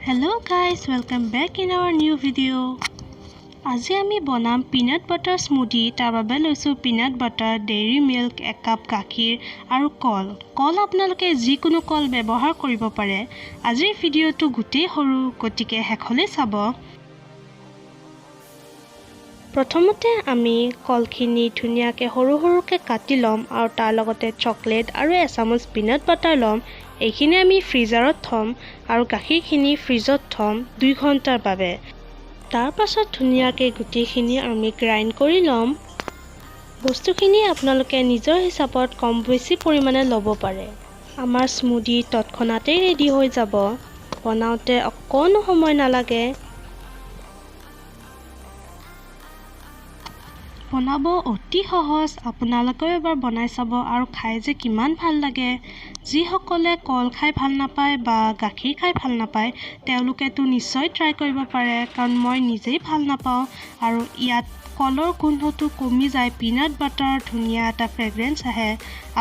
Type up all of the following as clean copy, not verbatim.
Hello guys, welcome back in our new video. আজি আমি বনাম পিনাট বাটাৰ স্মুদি। তাৰ বাবে লৈছো peanut butter, dairy milk, 1 cup গাখীৰ আৰু কল। কল আপোনালোকে যিকোনো কল ব্যৱহাৰ কৰিব পাৰে। আজিৰ ভিডিঅ'টো গুটেই সৰু, গতিকে শেষলৈ চাব। প্ৰথমতে আমি কলখিনি ধুনীয়াকৈ সৰু সৰুকৈ কাটি ল'ম আৰু তাৰ লগতে চকলেট আৰু এচামুচ পিনাট বাটাৰ ল'ম। এইখিনি আমি ফ্ৰিজাৰত থ'ম আৰু গাখীৰখিনি ফ্ৰিজত থ'ম 2 ঘণ্টাৰ বাবে। তাৰ পাছত ধুনীয়াকৈ গুটিখিনি আমি গ্ৰাইণ্ড কৰি ল'ম। বস্তুখিনি আপোনালোকে নিজৰ হিচাপত কম বেছি পৰিমাণে ল'ব পাৰে। আমাৰ স্মুদি তৎক্ষণাতেই ৰেডি হৈ যাব। বনাওঁতে অকণো সময় নালাগে। বনাব অতি সহজ। আপোনালোকেও এবাৰ বনাই চাব আৰু খাই যে কিমান ভাল লাগে। যিসকলে কল খাই ভাল নাপায় বা গাখীৰ খাই ভাল নাপায় তেওঁলোকেতো নিশ্চয় ট্ৰাই কৰিব পাৰে, কাৰণ মই নিজেই ভাল নাপাওঁ। আৰু ইয়াত কলৰ গোন্ধটো কমি যায়, পিনাট বাটাৰ ধুনীয়া এটা ফ্ৰেগ্ৰেঞ্চ আহে।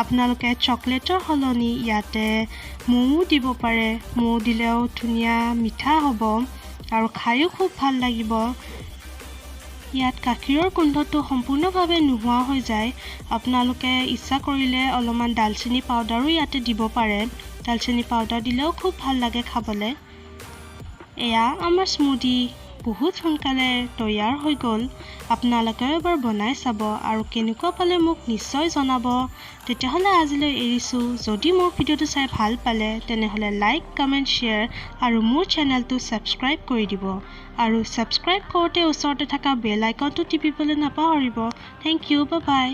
আপোনালোকে চকলেটৰ সলনি ইয়াতে মৌ দিব পাৰে। মৌ দিলেও ধুনীয়া মিঠা হ'ব আৰু খায়ো খুব ভাল লাগিব। ইয়াত গাখীৰৰ গোন্ধটো সম্পূৰ্ণভাৱে নোহোৱা হৈ যায়। আপোনালোকে ইচ্ছা কৰিলে অলপমান ডালচেনি পাউডাৰো ইয়াতে দিব পাৰে। ডালচেনি পাউডাৰ দিলেও খুব ভাল লাগে খাবলৈ। এয়া আমাৰ স্মুদি বহুত সোনকালে তৈয়াৰ হৈ গ'ল। আপোনালোকেও এবাৰ বনাই চাব আৰু কেনেকুৱা পালে মোক নিশ্চয় জনাব। তেতিয়াহ'লে আজিলৈ এৰিছোঁ। যদি মোৰ ভিডিঅ'টো চাই ভাল পালে তেনেহ'লে লাইক, কমেণ্ট, শ্বেয়াৰ আৰু মোৰ চেনেলটো ছাবস্ক্ৰাইব কৰি দিব। আৰু ছাবস্ক্ৰাইব কৰোঁতে ওচৰতে থকা বেল আইকনটো টিপিবলৈ নাপাহৰিব। Thank you, bye by.